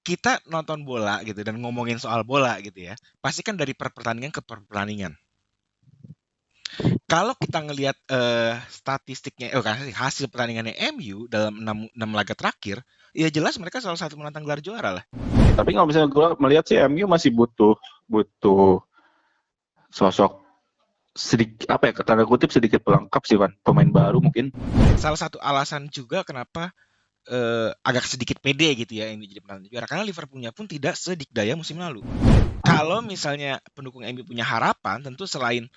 kita nonton bola gitu dan ngomongin soal bola gitu ya, pasti kan dari pertandingan ke pertandingan. Kalau kita ngelihat statistiknya, hasil pertandingannya MU dalam 6 laga terakhir, ya jelas mereka salah satu menantang gelar juara lah. Tapi kalau misalnya gue melihat sih MU masih butuh sosok sedikit apa ya, tanda kutip sedikit pelengkap sih, Van. Pemain baru mungkin. Salah satu alasan juga kenapa agak sedikit pede gitu ya MU jadi penantang juara, karena Liverpoolnya pun tidak sedikdaya musim lalu. Kalau misalnya pendukung MU punya harapan, tentu selain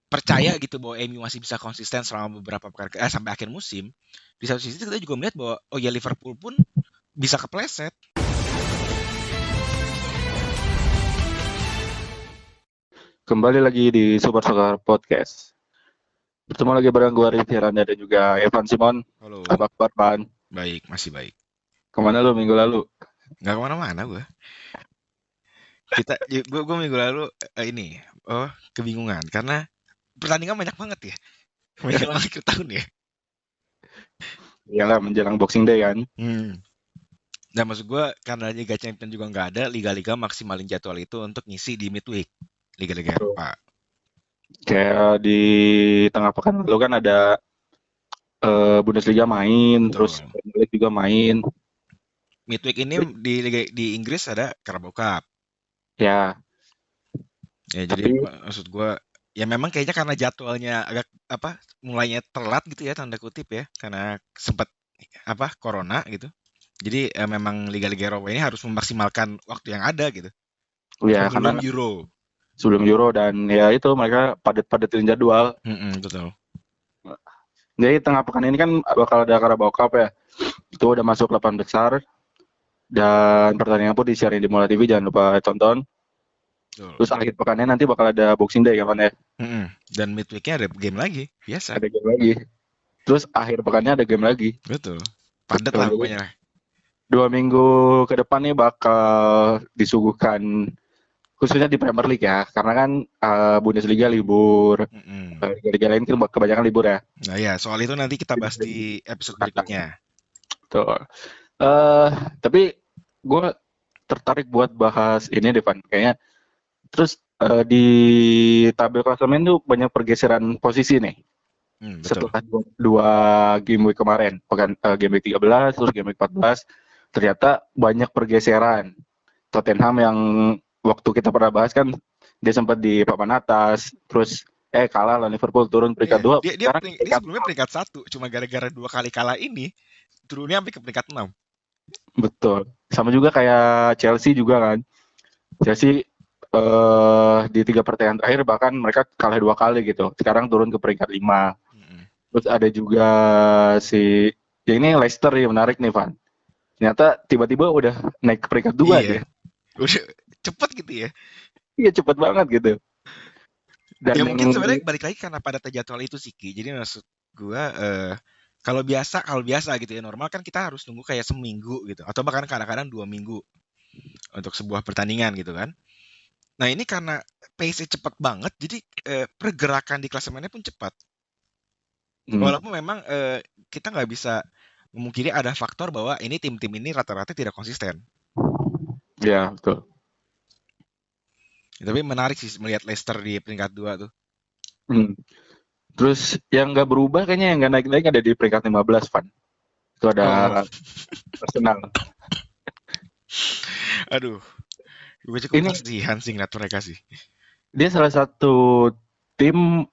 percaya gitu bahwa MU masih bisa konsisten selama beberapa pekan sampai akhir musim, di satu sisi kita juga melihat bahwa oh ya Liverpool pun bisa kepleset. Kembali lagi di Super Soccer Podcast. Bertemu lagi bareng gue Rifki Randa dan juga Evan Simon. Halo. Apa kabar, Van? Baik, masih baik. Kemana lu minggu lalu? Nggak kemana-mana gue. Gue minggu lalu kebingungan karena pertandingan banyak banget ya. Menjelang akhir tahun ya. Iyalah, menjelang Boxing Day kan. Dan maksud gue karena Liga Champions juga nggak ada, liga-liga maksimalin jadwal itu untuk ngisi di midweek. Liga-liga Eropa. Kayak di tengah pekan lalu kan ada Bundesliga main, terus Premier League juga main. Midweek ini di Inggris ada Carabao Cup. Ya. Ya jadi maksud gue ya memang kayaknya karena jadwalnya agak mulainya telat gitu ya tanda kutip ya, karena sempat corona gitu. Jadi memang liga-liga Eropa ini harus memaksimalkan waktu yang ada gitu. Ya, Sebelum karena Euro. sebelum Euro dan ya itu mereka padat-padatin jadwal. Betul. Jadi tengah pekan ini kan bakal ada Carabao Cup ya. Itu udah masuk 8 besar. Dan pertandingan pun disiarin di Mola TV, jangan lupa tonton. Terus akhir pekannya nanti bakal ada Boxing Day kapan ya? Dan midweeknya ada game lagi, biasa. Ada game lagi. Terus akhir pekannya ada game lagi. Betul. Padat lah pokoknya. 2 minggu ke depan nih bakal disuguhkan khususnya di Premier League ya, karena kan Bundesliga libur, liga-liga lain kan kebanyakan libur ya. Nah ya, soal itu nanti kita bahas di episode berikutnya. Tuh. Tapi gue tertarik buat bahas ini deh, Van. Kayaknya terus di tabel klasemen tuh banyak pergeseran posisi nih. Setelah dua game week kemarin, game week 13 terus game week 14, ternyata banyak pergeseran. Tottenham yang waktu kita pernah bahas kan dia sempat di papan atas, terus kalah lawan Liverpool, turun peringkat 2. Dia sebelumnya peringkat 1, cuma gara-gara 2 kali kalah ini turunnya sampai ke peringkat 6. Betul. Sama juga kayak Chelsea juga kan. Chelsea di 3 pertandingan terakhir bahkan mereka kalah 2 kali gitu. Sekarang turun ke peringkat 5. Terus ada juga ya ini Leicester ya, menarik nih, Van. Ternyata tiba-tiba udah naik ke peringkat 2 dia. Udah cepet gitu ya. Iya, cepet banget gitu. Dan ya mungkin sebenarnya balik lagi karena pada jadwal itu sih, Ki. Jadi maksud gue kalau biasa gitu ya, normal kan kita harus nunggu kayak seminggu gitu, atau bahkan kadang-kadang 2 minggu untuk sebuah pertandingan gitu kan. Nah ini karena pace-nya cepat banget, jadi pergerakan di klasemennya pun cepat. Walaupun memang kita nggak bisa memungkiri ada faktor bahwa ini tim-tim ini rata-rata tidak konsisten. Ya, betul. Tapi menarik sih melihat Leicester di peringkat 2 tuh. Terus yang nggak berubah kayaknya, yang nggak naik-naik ada di peringkat 15, Van. Itu ada Arsenal. Aduh, gue cukup kasihan sih ngeliat mereka sih. Dia salah satu tim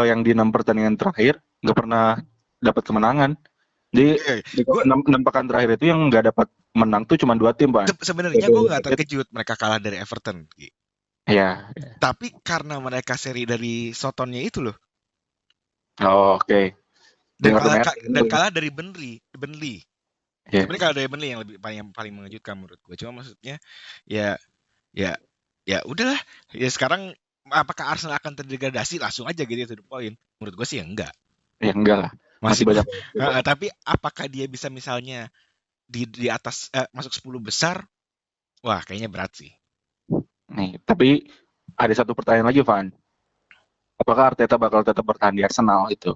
yang di 6 pertandingan terakhir nggak pernah dapat kemenangan. Di 6 pekan terakhir itu yang nggak dapat menang tuh cuma 2 tim, Pak. Sebenarnya gue nggak terkejut mereka kalah dari Everton. Iya. Tapi karena mereka seri dari Sotonnya itu loh. Oh, oke. Dan kalah dari Burnley. Yeah. Sebenarnya kalah dari Burnley yang paling mengejutkan menurut gue. Cuma maksudnya ya udahlah. Ya sekarang apakah Arsenal akan terdegradasi langsung aja gitu to the point? Menurut gue sih ya enggak. Ya enggak lah. Masih banyak. Tapi apakah dia bisa misalnya di atas masuk 10 besar? Wah, kayaknya berat sih. Nih, tapi ada satu pertanyaan lagi, Van. Apakah Arteta bakal tetap bertahan di Arsenal itu?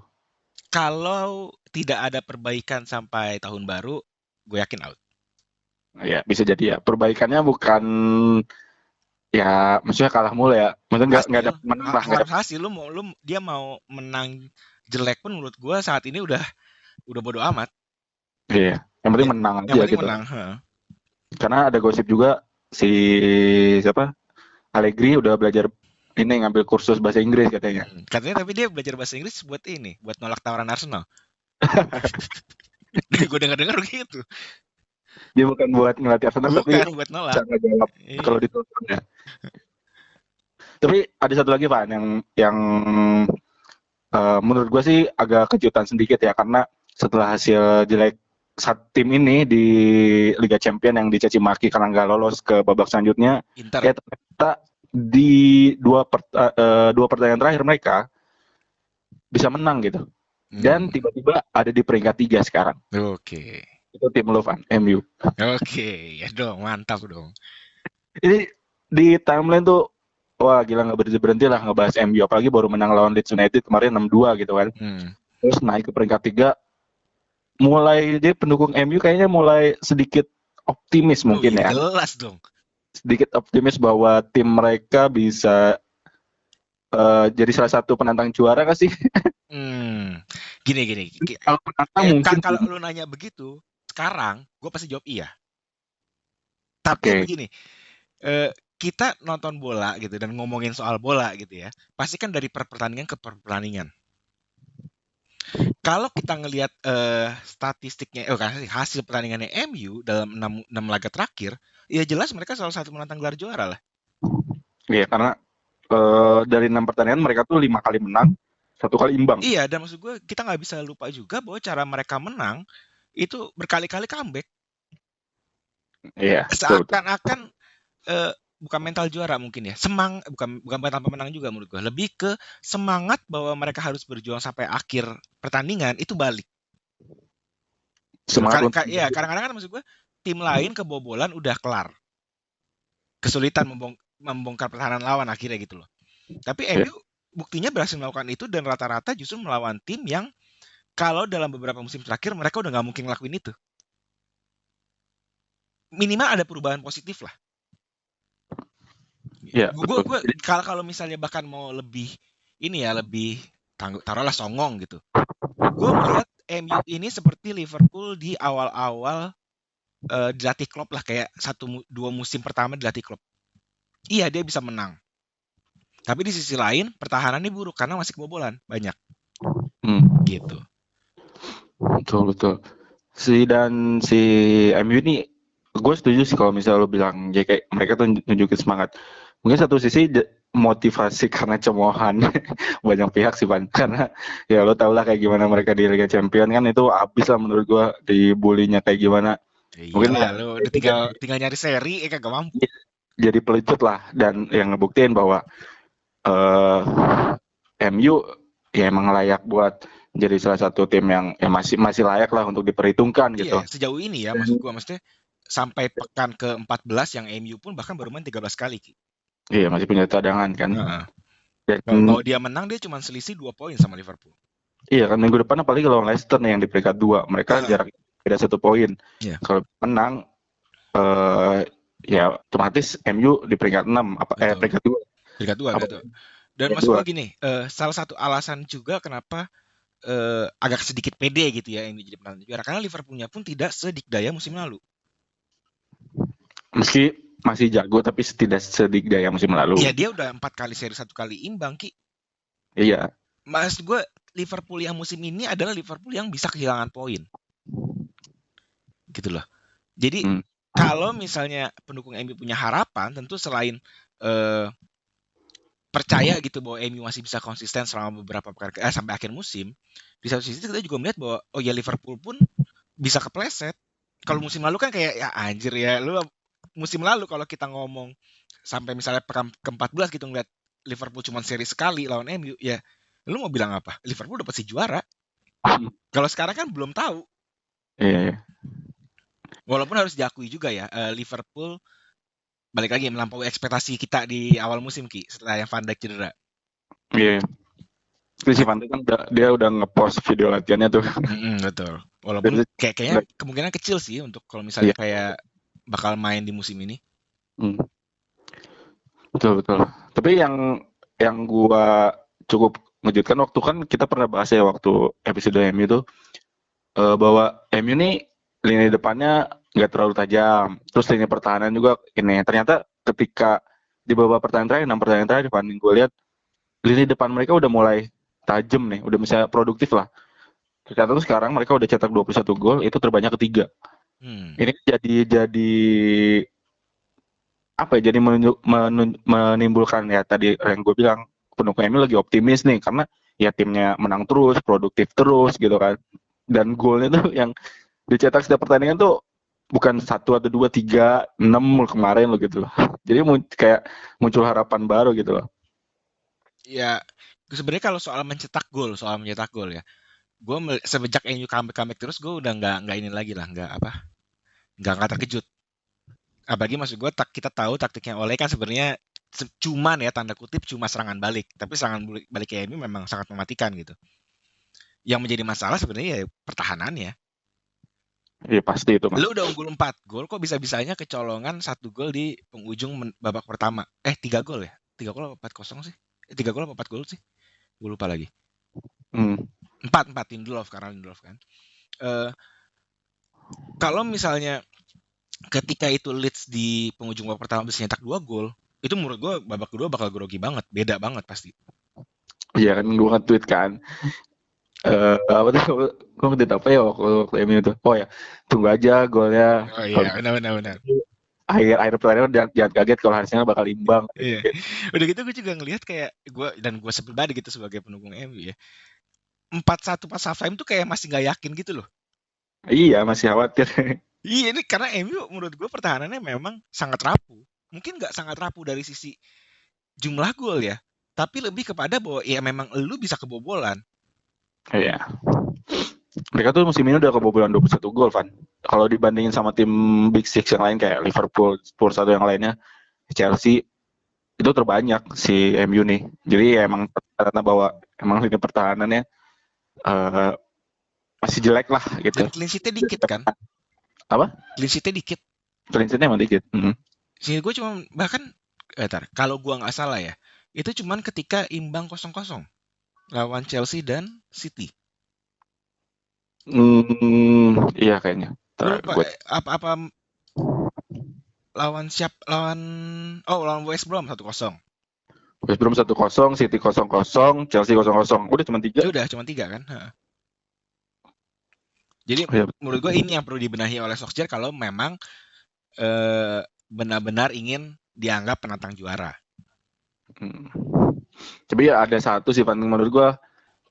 Kalau tidak ada perbaikan sampai tahun baru, gue yakin out. Ya bisa jadi ya. Perbaikannya bukan ya maksudnya kalah mulu ya. Maksudnya nggak Hasil dapat menang lah, nggak harus dapat. hasil, dia mau menang jelek pun menurut gua saat ini udah bodo amat. Iya. Yang penting Ya, menang yang aja penting gitu. menang. Heeh. Karena ada gosip juga si siapa Allegri udah belajar ini ngambil kursus bahasa Inggris katanya. Katanya tapi dia belajar bahasa Inggris buat ini, buat nolak tawaran Arsenal. Gue dengar-dengar gitu. Dia bukan buat ngelatih Arsenal tapi Bukan buat nolak. cara jawab kalau Iya. ditelepon ya. Tapi ada satu lagi Pak yang menurut gue sih agak kejutan sedikit ya karena setelah hasil jelek tim ini di Liga Champions yang dicaci maki karena nggak lolos ke babak selanjutnya, Inter. ternyata di dua pertandingan terakhir mereka bisa menang gitu. Dan tiba-tiba ada di peringkat 3 sekarang. Oke. Itu tim lo Van, MU. Oke, ya dong, mantap dong. Ini di timeline tuh wah gila nggak berhenti lah ngebahas MU apalagi baru menang lawan Leeds United kemarin 6-2 gitu kan. Terus naik ke peringkat 3 mulai dia pendukung MU kayaknya mulai sedikit optimis mungkin ya. Jelas dong. Sedikit optimis bahwa tim mereka bisa jadi salah satu penantang juara nggak sih? Gini. Kalau penantang mungkin. Kalau lu nanya begitu, sekarang gue pasti jawab iya. Tapi begini, kita nonton bola gitu dan ngomongin soal bola gitu ya, pasti kan dari pertandingan ke pertandingan. Kalau kita ngelihat statistiknya, hasil pertandingannya MU dalam 6 laga terakhir, ya jelas mereka salah satu menantang gelar juara lah. Iya, karena dari 6 pertandingan mereka tuh 5 kali menang, 1 kali imbang. Iya, dan maksud gue kita nggak bisa lupa juga bahwa cara mereka menang itu berkali-kali comeback. Iya. Seakan-akan bukan mental juara mungkin ya, bukan mental pemenang juga menurut gue, lebih ke semangat bahwa mereka harus berjuang sampai akhir pertandingan itu balik. Kadang-kadang kan maksud gue tim lain kebobolan udah kelar, kesulitan membongkar pertahanan lawan akhirnya gitu loh. Tapi MU buktinya berhasil melakukan itu dan rata-rata justru melawan tim yang kalau dalam beberapa musim terakhir mereka udah nggak mungkin ngelakuin itu. Minimal ada perubahan positif lah. Iya. Gue kalau misalnya bahkan mau lebih ini ya, lebih taruhlah songong gitu. Gue melihat MU ini seperti Liverpool di awal-awal dilatih Klopp lah, kayak 1-2 musim pertama dilatih Klopp. Iya, dia bisa menang. Tapi di sisi lain pertahanannya buruk karena masih kebobolan banyak. Gitu. Betul. Si MU ini gue setuju sih kalau misalnya lo bilang ya kayak mereka tuh nunjukin semangat. Mungkin satu sisi motivasi karena cemoohan banyak pihak sih Pan, karena ya lo tau lah kayak gimana mereka di Liga Champions kan itu abis lah menurut gue dibulinya kayak gimana. Mungkin lah lo udah tinggal nyari seri kagak mampu. Jadi pelicut lah dan yang ngebuktiin bahwa MU ya emang layak buat jadi salah satu tim yang masih layak lah untuk diperhitungkan gitu. Iya, sejauh ini ya maksudnya sampai pekan ke-14 yang MU pun bahkan baru main 13 kali. Iya, masih punya cadangan kan. Dan kalau dia menang dia cuma selisih 2 poin sama Liverpool. Iya kan, minggu depan apalagi lawan Leicester nih yang di peringkat 2. Mereka jarak beda 1 poin. Kalau menang ya otomatis MU di peringkat 6 peringkat 2. Peringkat 2 gitu. Dan maksud gue gini, salah satu alasan juga kenapa agak sedikit pede gitu ya MU jadi penantang juara karena Liverpoolnya pun tidak sedikdaya musim lalu. Meski masih jago tapi tidak sedikdaya musim lalu. Iya, dia udah 4 kali seri 1 kali imbang, Ki. Iya. Maksud gue Liverpool yang musim ini adalah Liverpool yang bisa kehilangan poin. Gitu loh. Jadi kalau misalnya pendukung MU punya harapan tentu selain percaya gitu bahwa MU masih bisa konsisten selama beberapa pekan sampai akhir musim, di satu sisi kita juga melihat bahwa oh ya Liverpool pun bisa kepleset. Kalau musim lalu kan kayak ya anjir ya, lu musim lalu kalau kita ngomong sampai misalnya pekan ke-14 gitu ngeliat Liverpool cuma seri sekali lawan MU, ya lu mau bilang apa? Liverpool udah pasti juara. Kalau sekarang kan belum tahu. Iya. Walaupun harus diakui juga ya, Liverpool balik lagi melampaui ekspektasi kita di awal musim Ki setelah yang Van Dijk cedera. Iya. Si Van Dijk kan dia udah ngepost video latihannya tuh. Betul. Walaupun kayaknya kemungkinan kecil sih untuk kalau misalnya kayak bakal main di musim ini. Hmm. Betul betul. Tapi yang gua cukup mengejutkan waktu kan kita pernah bahas ya waktu episode MU itu bahwa MU nih lini depannya nggak terlalu tajam. Terus lini pertahanan juga ini. Ternyata ketika di babak pertandingan terakhir, 6 pertandingan terakhir dibanding gue lihat lini depan mereka udah mulai tajam nih, udah bisa produktif lah. Ternyata tuh sekarang mereka udah cetak 21 gol, itu terbanyak ketiga. Ini jadi apa ya? Jadi menimbulkan ya tadi yang gue bilang pendukung MU lagi optimis nih karena ya timnya menang terus, produktif terus gitu kan. Dan golnya tuh yang dicetak setiap pertandingan tuh bukan satu atau dua, tiga, enam kemarin loh gitu loh. Jadi kayak muncul harapan baru gitu loh. Ya, sebenarnya kalau soal mencetak gol ya. Gue semenjak MU comeback terus gue udah nggak ini lagi lah, nggak terkejut. Apalagi maksud gue kita tahu taktiknya Ole kan sebenarnya cuman ya tanda kutip cuma serangan balik, tapi serangan balik MU memang sangat mematikan gitu. Yang menjadi masalah sebenarnya ya pertahanannya. Iya pasti itu mas. Lu udah unggul 4 gol, kok bisa-bisanya kecolongan 1 gol di penghujung babak pertama. 3 gol ya? 3 gol apa 4-0 sih? 3 gol apa 4 gol sih? Gue lupa lagi. 4 Lindelof karena Lindelof kan. Kalau misalnya ketika itu Leeds di penghujung babak pertama bisa nyetak 2 gol, itu menurut gue babak kedua bakal grogi banget, beda banget pasti. Iya kan gue nge-tweet kan. Apa tuh gue nge-tweet apa ya waktu MU itu? Oh ya, tunggu aja golnya. Oh iya, benar. Akhir pertandingan jangan kaget kalau hasilnya bakal imbang. Iya. Udah gitu gue juga ngelihat kayak gue pribadi gitu sebagai pendukung MU ya. 4-1 pas half time tuh kayak masih nggak yakin gitu loh. Iya, masih khawatir. Iya, ini karena MU menurut gue pertahanannya memang sangat rapuh. Mungkin nggak sangat rapuh dari sisi jumlah gol ya, tapi lebih kepada bahwa ya memang lu bisa kebobolan. Iya. Mereka tuh musim ini udah kebobolan 21 gol, Van. Kalau dibandingin sama tim Big Six yang lain kayak Liverpool, Spurs atau yang lainnya, Chelsea, itu terbanyak si MU nih. Jadi ya emang karena bahwa emang lini pertahanannya masih jelek lah gitu. Dan clean sheet-nya dikit kan? Apa? Clean sheet-nya dikit. Clean sheet-nya emang dikit. Sehingga gue cuma bahkan kalau gue nggak salah ya, itu cuman ketika imbang 0-0 lawan Chelsea dan City. Iya kayaknya. Apa lawan West Brom 1-0. West Brom 1-0, City 0-0, Chelsea 0-0. Udah cuma 3. Udah cuma 3 kan? Jadi menurut gue ini yang perlu dibenahi oleh Solskjaer kalau memang benar-benar ingin dianggap penantang juara. Tapi ya ada satu sih menurut gue,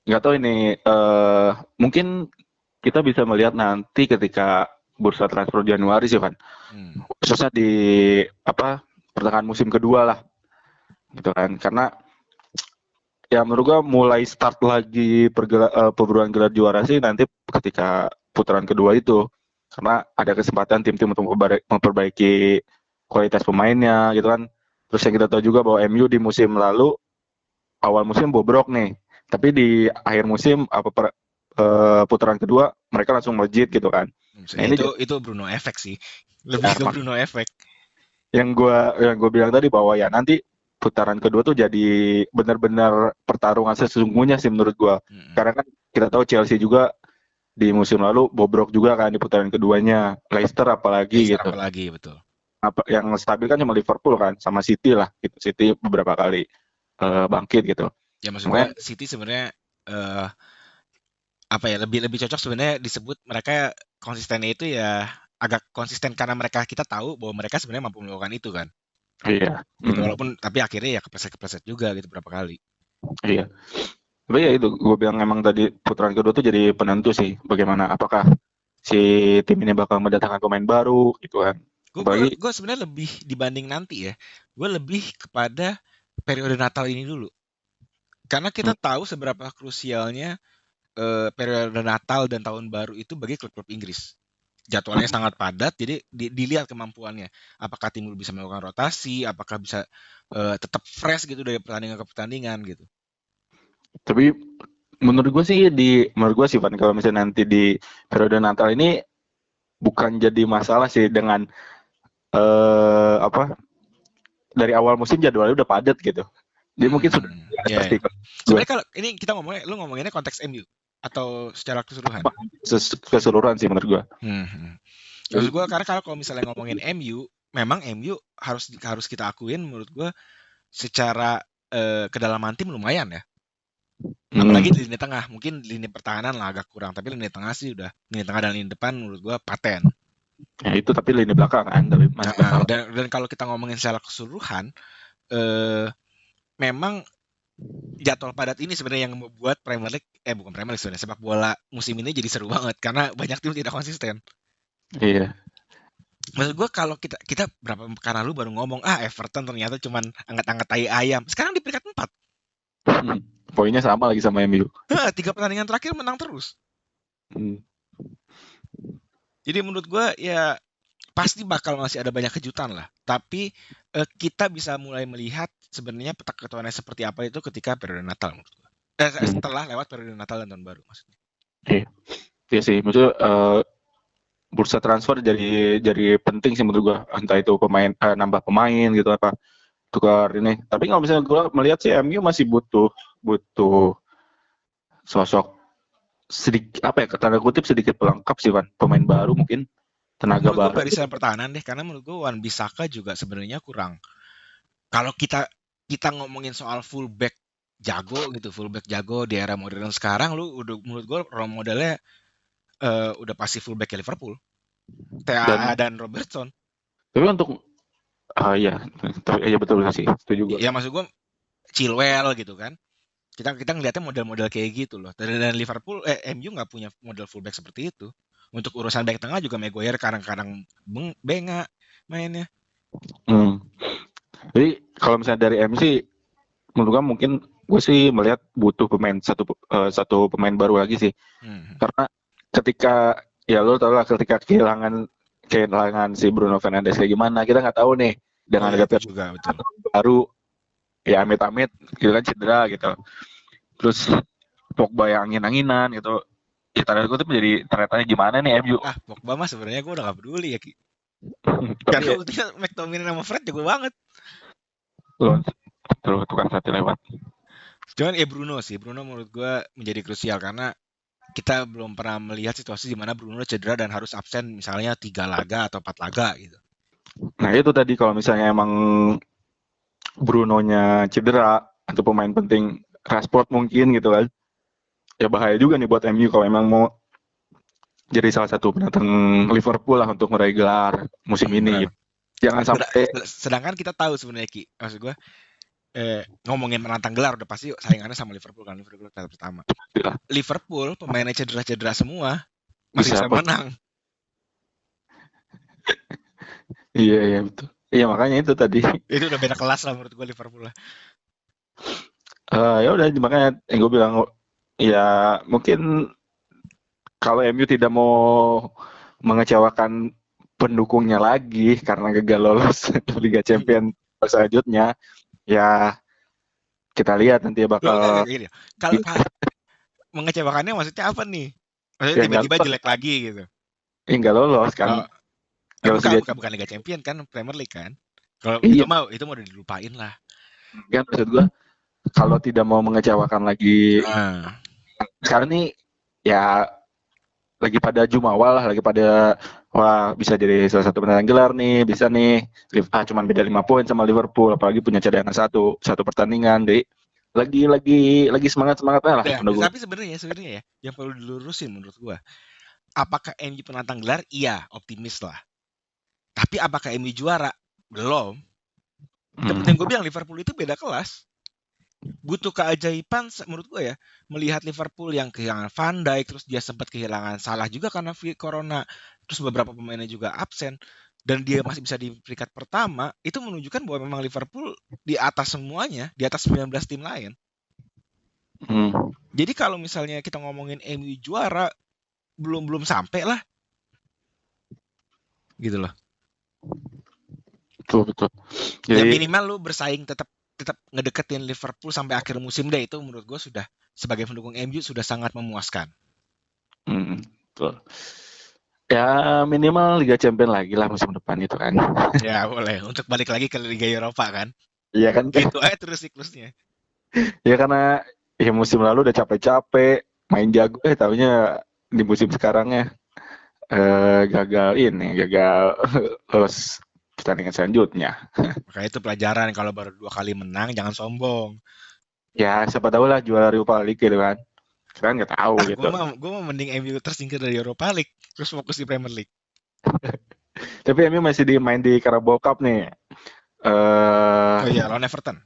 nggak tahu ini mungkin kita bisa melihat nanti ketika bursa transfer Januari sih Van, khususnya di pertengahan musim kedua lah, gitu kan, karena ya menurut gua mulai start lagi perburuan gelar juara sih nanti ketika putaran kedua itu, karena ada kesempatan tim-tim untuk memperbaiki kualitas pemainnya gitu kan. Terus yang kita tahu juga bahwa MU di musim lalu awal musim bobrok nih, tapi di akhir musim putaran kedua mereka langsung melejit gitu kan. Nah, itu Bruno Effect sih, lebih ke Bruno Effect. Yang gue bilang tadi bahwa ya nanti putaran kedua tuh jadi benar-benar pertarungan sesungguhnya sih menurut gue. Karena kan kita tahu Chelsea juga di musim lalu bobrok juga kan di putaran keduanya. Leicester apalagi gitu. Apalagi betul. Yang stabil kan cuma Liverpool kan, sama City lah gitu. City beberapa kali bangkit gitu. Ya maksudnya City sebenarnya lebih cocok sebenarnya disebut mereka konsistennya itu ya agak konsisten karena kita tahu bahwa mereka sebenarnya mampu melakukan itu kan. Iya. Gitu, walaupun tapi akhirnya ya kepleset juga gitu berapa kali. Iya. Tapi ya itu gue bilang emang tadi putaran kedua tuh jadi penentu sih bagaimana apakah si tim ini bakal mendatangkan pemain baru gitu kan. Gue sebenarnya lebih dibanding nanti ya, gue lebih kepada periode Natal ini dulu. Karena kita tahu seberapa krusialnya periode Natal dan Tahun Baru itu bagi klub-klub Inggris. Jadwalnya sangat padat, jadi dilihat kemampuannya. Apakah tim bisa melakukan rotasi, apakah bisa tetap fresh gitu dari pertandingan ke pertandingan gitu. Tapi menurut gue sih Van, kalau misalnya nanti di periode Natal ini bukan jadi masalah sih dengan apa dari awal musim jadwalnya udah padat gitu. Dia mungkin sudah Ya, pasti ya. gue Sebenarnya kalau ini kita ngomongnya, lu ngomonginnya konteks MU atau secara keseluruhan? keseluruhan sih menurut gue. Maksud gue karena kalau misalnya ngomongin MU, memang MU harus harus kita akuin menurut gue secara kedalaman tim lumayan ya. Apalagi di lini tengah, mungkin lini pertahanan lah agak kurang, tapi lini tengah sih udah, lini tengah dan lini depan menurut gue paten. Ya itu tapi lini belakang kan masih masalah. Dan kalau kita ngomongin secara keseluruhan, memang jadwal padat ini sebenarnya yang membuat Premier League, bukan Premier League sebenarnya, sepak bola musim ini jadi seru banget karena banyak tim tidak konsisten. Iya. Maksud gue kalau kita berapa karena lu baru ngomong Everton ternyata cuman angkat-angkat tai ayam. Sekarang di peringkat 4. Poinnya sama lagi sama MU. 3 pertandingan terakhir menang terus. Jadi menurut gue ya pasti bakal masih ada banyak kejutan lah. Tapi kita bisa mulai melihat sebenarnya peta ketuannya seperti apa itu ketika periode Natal menurut gue. Setelah lewat periode Natal dan tahun baru maksudnya. Iya sih, maksudnya bursa transfer jadi penting sih menurut gua. Entah itu pemain nambah pemain gitu apa tukar ini. Tapi kalau misalnya gua melihat sih MU masih butuh sosok sedikit apa ya tanda kutip sedikit pelengkap sih Van. Pemain baru mungkin tenaga Menurut gue baru. barisan pertahanan deh, karena menurut gue Wan-Bissaka juga sebenarnya kurang. Kalau kita ngomongin soal fullback jago gitu, fullback jago di era modern sekarang, lu udah menurut gue role modelnya udah pasti fullback Liverpool, TAA dan Robertson. Tapi untuk iya, tapi iya betul sih, setuju gua. Ya maksud gue Chilwell gitu kan. Kita ngeliatnya model-model kayak gitu loh. Dan Liverpool, MU nggak punya model fullback seperti itu. Untuk urusan back tengah juga Maguire kadang-kadang bengak mainnya. Jadi kalau misalnya dari MC, menurut gua mungkin gue sih melihat butuh satu pemain baru lagi sih. Karena ketika ya lo tau lah ketika kehilangan si Bruno Fernandes kayak gimana kita nggak tahu nih dengan ada juga betul. baru ya amit-amit gitu kan cedera gitu. Terus Pogba yang angin-anginan gitu. Ya tanda kutip menjadi tanya gimana nih MU. Pogba mah sebenarnya gue udah gak peduli ya Ki. Karena buktinya McTominay sama Fred jago banget. Terus tukang sate lewat. Cuman Bruno menurut gue menjadi krusial karena kita belum pernah melihat situasi di mana Bruno cedera dan harus absen misalnya 3 laga atau 4 laga gitu. Nah itu tadi kalau misalnya emang Brunonya cedera atau pemain penting Rashford mungkin gitu kan. Ya bahaya juga nih buat MU kalau emang mau jadi salah satu penantang Liverpool lah untuk meraih gelar musim ini. Jangan sampai. Sedangkan kita tahu sebenarnya Ki, maksud gue ngomongin menantang gelar udah pasti saingannya sama Liverpool kan, Liverpool kata pertama. Liverpool pemainnya cedera semua masih bisa menang. Iya betul. Iya makanya itu tadi. Itu udah beda kelas lah menurut gue Liverpool lah. Ya udah makanya yang gue bilang ya mungkin kalau MU tidak mau mengecewakan pendukungnya lagi karena gagal lolos Liga Champions selanjutnya, ya kita lihat nanti bakal. Kalau mengecewakannya maksudnya apa nih? Maksudnya tiba-tiba jelek lagi gitu. Nggak lolos kan? Bukan Liga Champions kan, Premier League kan? Kalau itu mau udah dilupain lah. Kan maksud gue kalau tidak mau mengecewakan lagi sekarang nih ya lagi pada jumawa lah, lagi pada wah bisa jadi salah satu penantang gelar nih, bisa nih cuman beda 5 poin sama Liverpool, apalagi punya cadangan satu pertandingan, jadi lagi semangatnya lah. Tapi sebenarnya ya yang perlu dilurusin menurut gua, apakah MU penantang gelar? Iya, optimis lah. Tapi apakah MU juara? Belum. Yang gue bilang Liverpool itu beda kelas. Butuh keajaiban menurut gue ya, melihat Liverpool yang kehilangan Van Dijk, terus dia sempat kehilangan Salah juga karena corona, terus beberapa pemainnya juga absen, dan dia masih bisa di peringkat pertama, itu menunjukkan bahwa memang Liverpool di atas semuanya, di atas 19 tim lain. Jadi kalau misalnya kita ngomongin MU juara, belum sampai lah, gitu loh. Betul. Ya minimal lu bersaing tetap ngedeketin Liverpool sampai akhir musim deh, itu menurut gue sudah sebagai pendukung MU sudah sangat memuaskan. Betul. Ya minimal Liga Champions lagi lah musim depan itu kan. Ya boleh. Untuk balik lagi ke Liga Eropa kan. Iya kan? Gitu aja terus siklusnya. Ya karena ya musim lalu udah capek-capek main jago, tahunya di musim sekarangnya gagal ini, gagal lolos pertandingan selanjutnya. Makanya itu pelajaran kalau baru 2 kali menang jangan sombong. Ya siapa tahu lah juara Europa League gitu kan. Sekarang nggak tahu Ah, gitu. gue mah mending MU tersingkir dari Europa League terus fokus di Premier League. Tapi MU masih main di Carabao Cup nih. Oh iya, lawan Everton.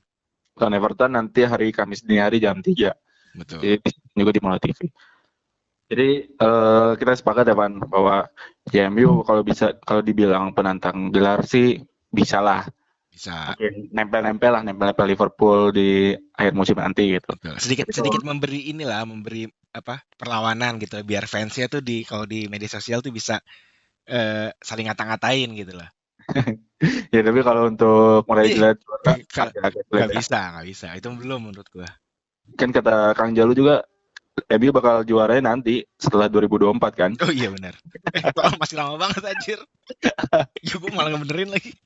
Lawan Everton nanti hari Kamis dini hari jam 3. Betul. Jadi juga di Mola TV. Jadi kita sepakat ya Pan bahwa ya, MU kalau dibilang penantang gelar sih bisa lah. Bisa. Mungkin nempel-nempel Liverpool di akhir musim nanti gitu. Betul. Sedikit memberi apa perlawanan gitu biar fansnya tuh kalau di media sosial tuh bisa saling ngata-ngatain gitu lah. Ya tapi kalau untuk meraih gelar juara agak sulit Nggak ya. nggak bisa. Itu belum menurut gua. Kan kata Kang Jalu juga MU bakal juaranya nanti setelah 2024 kan. Oh iya benar. Masih lama banget anjir. Ya gua malah ngebenerin lagi.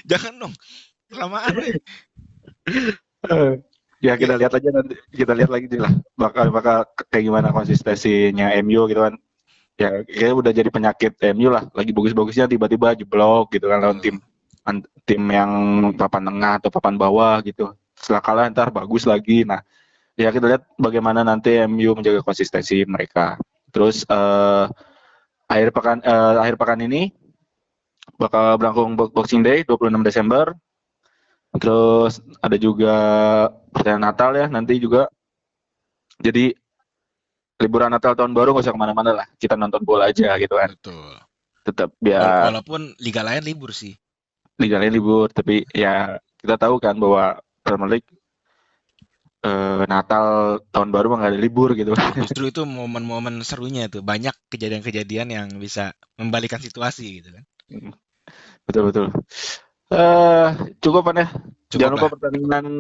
Jangan dong. Kelamaan. Ya kita lihat aja nanti, kita lihat lagi lah bakal kayak gimana konsistensinya MU gitu kan. Ya kayaknya udah jadi penyakit MU lah, lagi bagus-bagusnya tiba-tiba jeblok gitu kan lawan tim yang papan tengah atau papan bawah gitu. Setelah kalah ntar bagus lagi. Nah ya kita lihat bagaimana nanti MU menjaga konsistensi mereka. Terus akhir pekan ini bakal berlangsung Boxing Day 26 Desember. Terus ada juga perayaan Natal ya nanti juga. Jadi liburan Natal tahun baru nggak usah kemana-mana lah. Kita nonton bola aja gitu kan. Betul. Tetap biar Walaupun liga lain libur sih. liga lain libur, tapi ya kita tahu kan bahwa Premier League Natal tahun baru mah nggak ada libur gitu. Justru itu momen-momen serunya tuh. Banyak kejadian-kejadian yang bisa membalikan situasi gitu kan. Betul betul. Cukup kan ya. Jangan lupa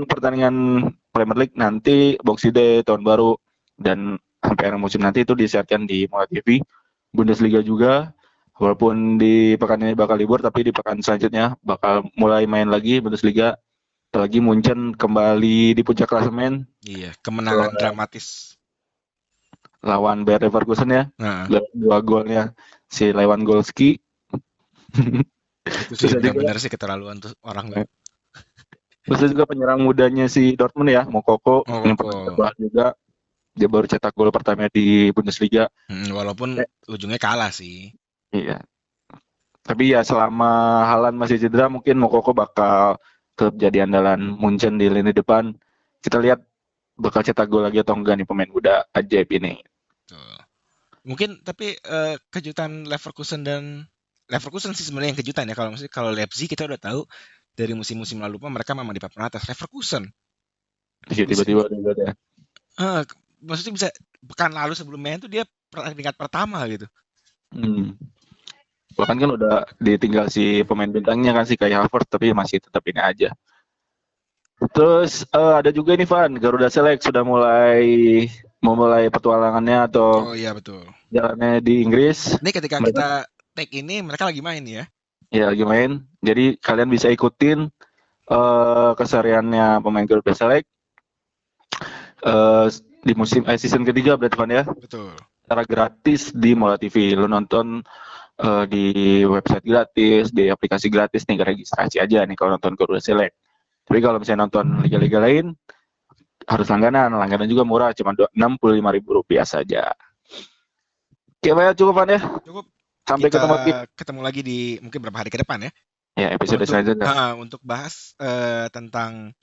pertandingan Premier League nanti, Boxing Day tahun baru, dan sampai akhir musim nanti itu disiarkan di Mola TV. Bundesliga juga, walaupun di pekan ini bakal libur, tapi di pekan selanjutnya bakal mulai main lagi Bundesliga. Lagi Munchen kembali di puncak klasemen. Iya, kemenangan dramatis lawan Bayer Leverkusen ya. Nah. 2 golnya si Lewandowski. Itu sih benar-benar sih keterlaluan tuh orang. Terus juga penyerang mudanya si Dortmund ya, Moukoko yang pernah kita juga. Dia baru cetak gol pertama di Bundesliga. Walaupun ujungnya kalah sih. Iya. Tapi ya selama Haaland masih cedera, mungkin Moukoko bakal tetap jadi andalan Munchen di lini depan. Kita lihat bakal cetak gol lagi atau enggak nih pemain muda ajaib ini. Tuh. Mungkin tapi kejutan Leverkusen sih sebenarnya yang kejutan ya. Kalau Leipzig kita udah tahu dari musim-musim lalu mereka memang di papan atas. Leverkusen tiba-tiba ya. Maksudnya bisa pekan lalu sebelumnya itu dia peringkat pertama gitu. Bahkan kan udah ditinggal si pemain bintangnya kan si Kai Havertz, tapi masih tetap ini aja. Terus ada juga nih Van, Garuda Select sudah memulai petualangannya atau iya betul. Jalannya di Inggris. Ini ketika kita tag ini mereka lagi main ya. Iya lagi main. Jadi kalian bisa ikutin kesehariannya pemain Garuda Select di season ketiga berarti Van ya. Betul. Secara gratis di Mola TV. Lu nonton di website gratis, di aplikasi gratis nih, registrasi aja nih kalau nonton Garuda Select. Tapi kalau misalnya nonton liga-liga lain harus langganan juga murah, cuma Rp65.000 saja. Oke, Pak, cukup Pan ya? Cukup. Sampai ketemu lagi di mungkin beberapa hari ke depan ya. Ya, episode selanjutnya. Untuk bahas tentang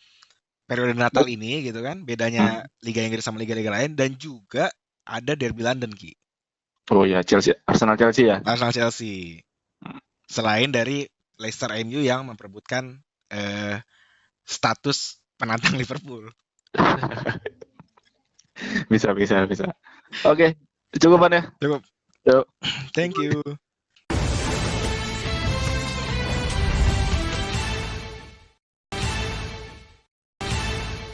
periode Natal ini gitu kan, bedanya Liga Inggris sama liga-liga lain, dan juga ada Derby London Ki. Oh ya, Arsenal Chelsea ya. Arsenal Chelsea. Selain dari Leicester MU yang memperebutkan status penantang Liverpool. bisa. Oke, cukup Pan ya? Cukup. Yuk. Thank you.